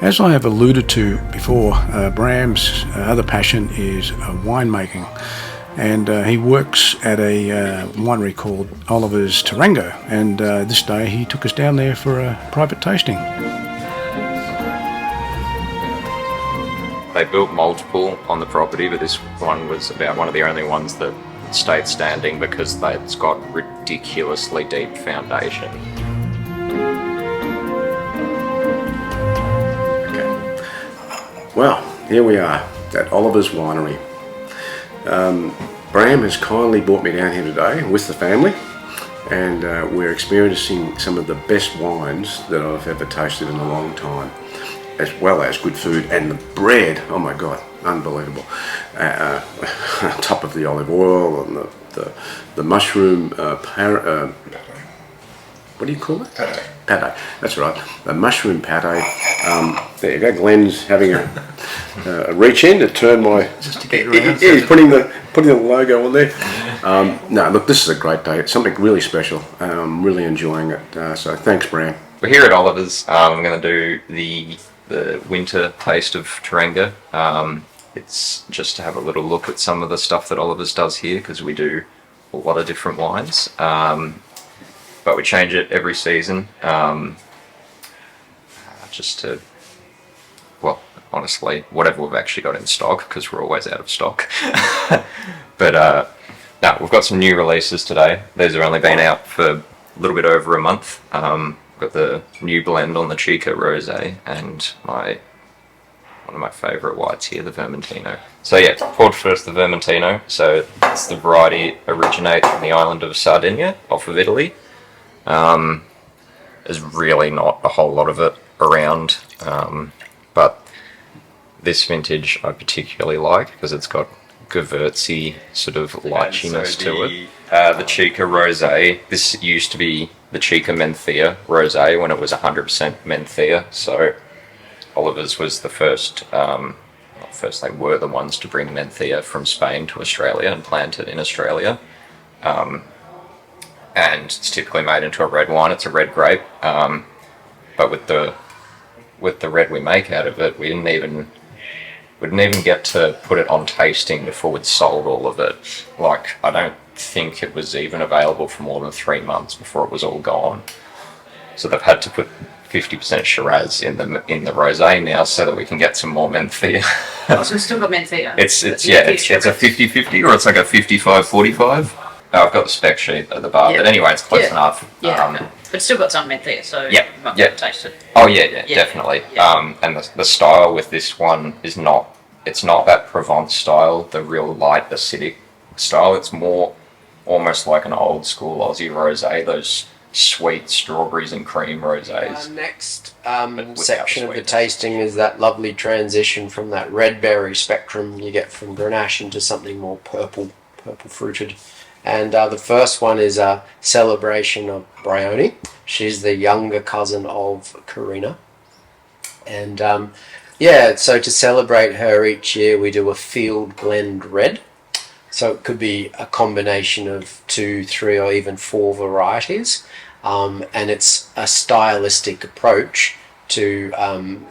As I have alluded to before, Bram's other passion is winemaking, and he works at a winery called Olivers Taranga, and this day he took us down there for a private tasting. They built multiple on the property, but this one was about one of the only ones that stayed standing because it's got ridiculously deep foundation. Okay. Well, here we are at Olivers Winery. Bram has kindly brought me down here today with the family, and we're experiencing some of the best wines that I've ever tasted in a long time, as well as good food. And the bread, oh my god, unbelievable. On top of the olive oil and the mushroom what do you call it? Pate. Pate, that's right. The mushroom pate. There you go. Glenn's having a reach in to turn my. Just to get around. He's putting the logo on there. No, look, this is a great day. It's something really special. I'm really enjoying it. So thanks, Bram. We're here at Olivers. I'm going to do the winter taste of Taranga. It's just to have a little look at some of the stuff that Olivers does here, because we do a lot of different wines. But we change it every season, just to, well, honestly, whatever we've actually got in stock, because we're always out of stock. But no, we've got some new releases today. These have only been out for a little bit over a month. Got the new blend on the Chica Rosé and one of my favourite whites here, the Vermentino. So yeah, poured first the Vermentino. So it's the variety originates from the island of Sardinia, off of Italy. There's really not a whole lot of it around, but this vintage I particularly like because it's got Gewürzy sort of lycheyness to it. The Chica Rosé, this used to be the Chica Mencea Rosé when it was 100% Mencea, so Olivers was the first, they were the ones to bring Mencea from Spain to Australia and plant it in Australia. And it's typically made into a red wine. It's a red grape, but with the red we make out of it, we didn't even get to put it on tasting before we'd sold all of it. Like, I don't think it was even available for more than 3 months before it was all gone. So they've had to put 50% Shiraz in the rosé now so that we can get some more Mencea. Oh, so we've still got Mencea. It's a 50-50, or it's like a 55-45. I've got the spec sheet at the bar, but anyway, it's close enough. Yeah, but still got some Mencea, so you might taste it. Oh yeah, definitely. Yeah. And the style with this one is not that Provence style, the real light acidic style. It's more almost like an old school Aussie rosé, those sweet strawberries and cream rosés. Next section of the tasting is that lovely transition from that red berry spectrum you get from Grenache into something more purple fruited. And the first one is a celebration of Bryony. She's the younger cousin of Karina. And so to celebrate her each year, we do a field blend red. So it could be a combination of 2, 3, or even 4 varieties. And it's a stylistic approach to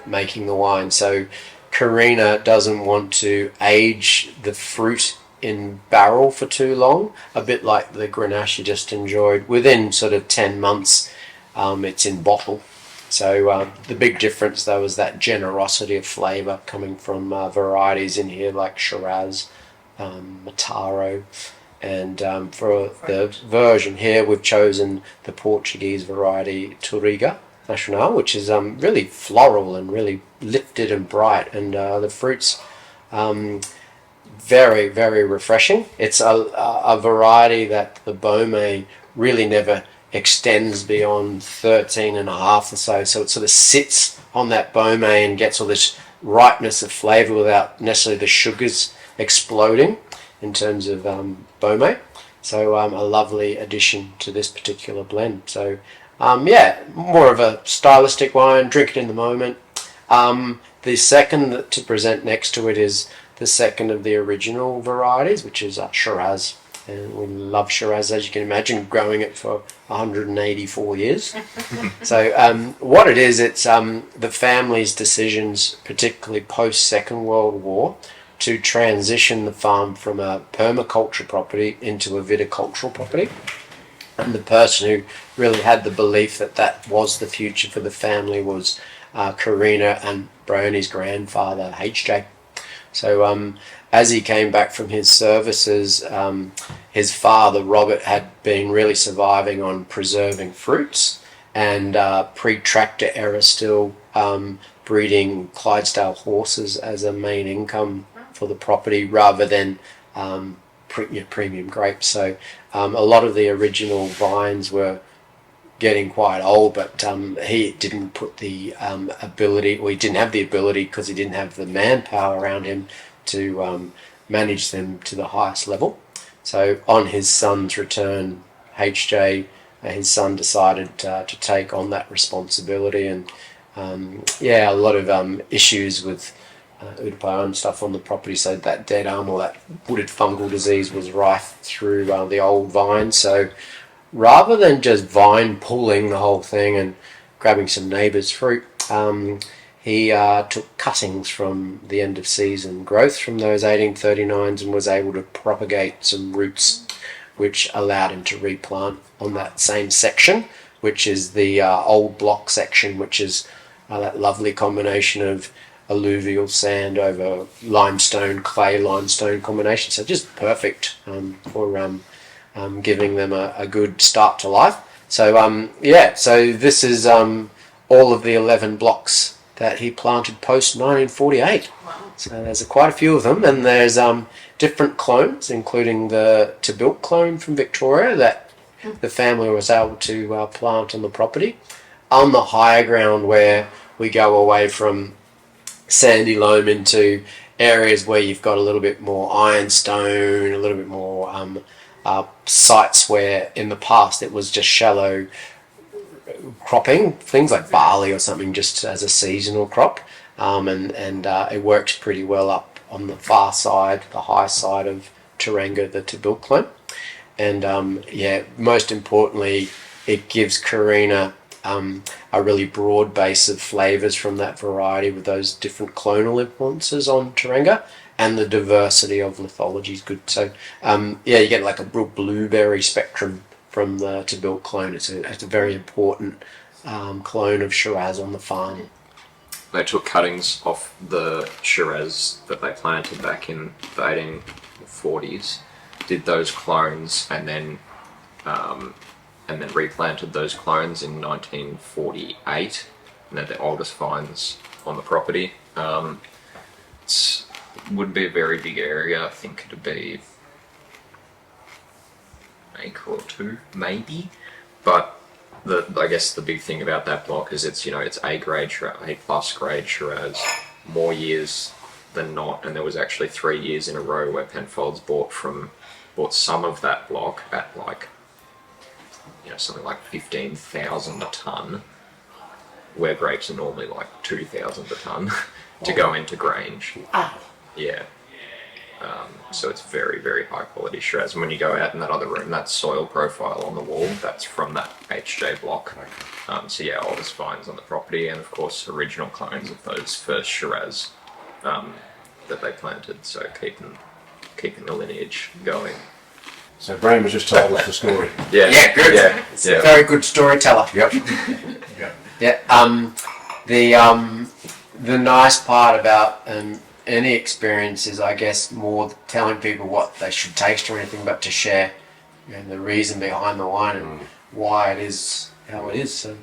making the wine. So Karina doesn't want to age the fruit in barrel for too long, a bit like the Grenache you just enjoyed. Within sort of 10 months, it's in bottle. So the big difference though is that generosity of flavour coming from varieties in here like Shiraz, Mataro, and for the version here we've chosen the Portuguese variety Touriga Nacional, which is really floral and really lifted and bright, and the fruits very, very refreshing. It's a variety that the Beaumet really never extends beyond 13.5 or so. So it sort of sits on that Beaumet and gets all this ripeness of flavour without necessarily the sugars exploding in terms of Beaumet. So a lovely addition to this particular blend. So more of a stylistic wine, drink it in the moment. The second to present next to it is the second of the original varieties, which is Shiraz. and we love Shiraz, as you can imagine, growing it for 184 years. So what it is, it's the family's decisions, particularly post-Second World War, to transition the farm from a permaculture property into a viticultural property. And the person who really had the belief that that was the future for the family was Karina and Bronnie's grandfather, HJ. So as he came back from his services, his father, Robert, had been really surviving on preserving fruits and pre-tractor era still breeding Clydesdale horses as a main income for the property rather than premium grapes. So a lot of the original vines were getting quite old, but he didn't put the ability, or he didn't have the ability because he didn't have the manpower around him to manage them to the highest level. So on his son's return, HJ, his son decided to take on that responsibility, and a lot of issues with Udapar and stuff on the property, so that dead arm or that wooded fungal disease was rife through the old vines. So rather than just vine pulling the whole thing and grabbing some neighbours' fruit, he took cuttings from the end of season growth from those 1839s and was able to propagate some roots, which allowed him to replant on that same section, which is the old block section, which is that lovely combination of alluvial sand over limestone, clay limestone combination. So just perfect for giving them a good start to life. So so this is all of the 11 blocks that he planted post 1948. So there's quite a few of them, and there's different clones, including the Tabilk clone from Victoria that the family was able to plant on the property. On the higher ground where we go away from sandy loam into areas where you've got a little bit more ironstone, a little bit more sites where in the past it was just shallow cropping, things like barley or something just as a seasonal crop, and it works pretty well up on the far side, the high side of Taranga, the Tabilk clone. And most importantly, it gives Karina a really broad base of flavours from that variety with those different clonal influences on Taranga, and the diversity of lithology is good. So you get like a real blueberry spectrum from the Tabilk clone. It's a very important clone of Shiraz on the farm. They took cuttings off the Shiraz that they planted back in the 1840s, did those clones, and then replanted those clones in 1948, and they're the oldest vines on the property. It wouldn't be a very big area. I think it'd be an acre or two, maybe. But I guess the big thing about that block is it's A grade, A plus grade Shiraz, more years than not, and there was actually 3 years in a row where Penfolds bought some of that block at something like 15,000 a ton, where grapes are normally like 2,000 a ton to go into Grange. Yeah. So it's very, very high quality Shiraz. And when you go out in that other room, that soil profile on the wall, that's from that HJ block. Oldest vines on the property, and of course original clones of those first Shiraz that they planted. So keeping the lineage going. So Bram has just told us the story. Yeah, good. Yeah. Very good storyteller. Yep. The nice part about any experience is, I guess, more telling people what they should taste or anything, but to share the reason behind the wine and why it is how it is. So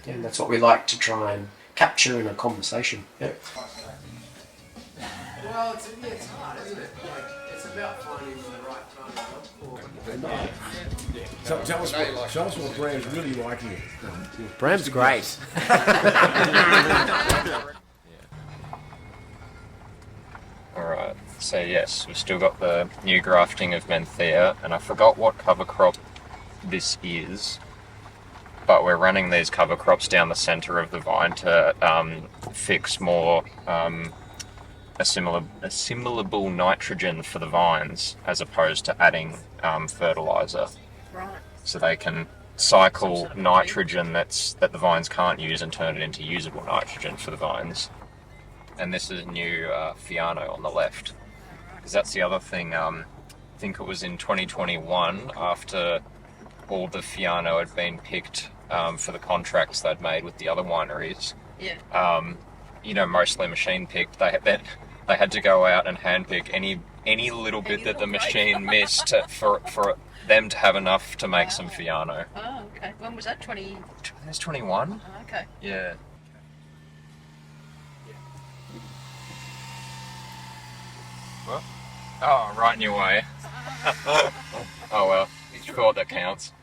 that's what we like to try and capture in a conversation. Yeah. Well, it's hard, isn't it? It's about finding the right time. Tell us what Bram's really like here. Bram's great. Alright, so yes, we've still got the new grafting of Menthea, and I forgot what cover crop this is, but we're running these cover crops down the centre of the vine to fix more assimilable nitrogen for the vines as opposed to adding fertilizer. Right. So they can cycle nitrogen that the vines can't use and turn it into usable nitrogen for the vines. And this is new Fiano on the left, because that's the other thing. I think it was in 2021, after all the Fiano had been picked for the contracts they'd made with the other wineries. Yeah. Mostly machine picked. They had to go out and hand pick any little bit that the machine missed for them to have enough to make some Fiano. Oh, okay. When was that? 20? It was 21. Oh, okay. Yeah. What? Oh, right in your way. Oh well, each thought that counts.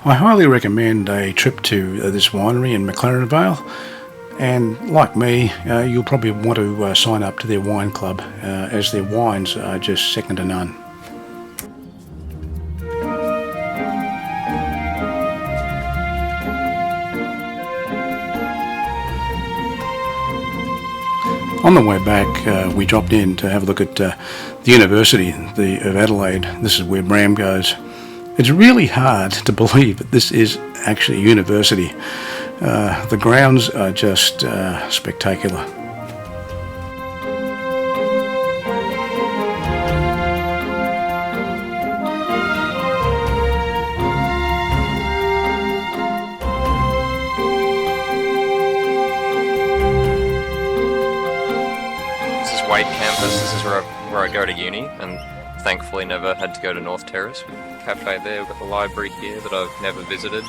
I highly recommend a trip to this winery in McLaren Vale, and like me, you'll probably want to sign up to their wine club, as their wines are just second to none. On the way back, we dropped in to have a look at the University of Adelaide. This is where Bram goes. It's really hard to believe that this is actually a university. The grounds are just spectacular. Wade campus. This is where I go to uni, and thankfully never had to go to North Terrace. Cafe there, we've got the library here that I've never visited.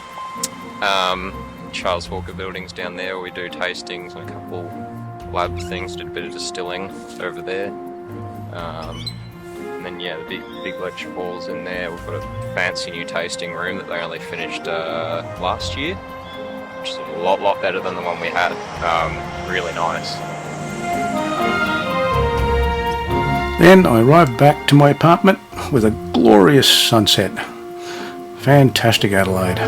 Charles Hawker buildings down there where we do tastings and a couple lab things, did a bit of distilling over there. And then the big lecture halls in there. We've got a fancy new tasting room that they only finished last year, which is a lot better than the one we had. Really nice. Then I arrived back to my apartment with a glorious sunset. Fantastic Adelaide.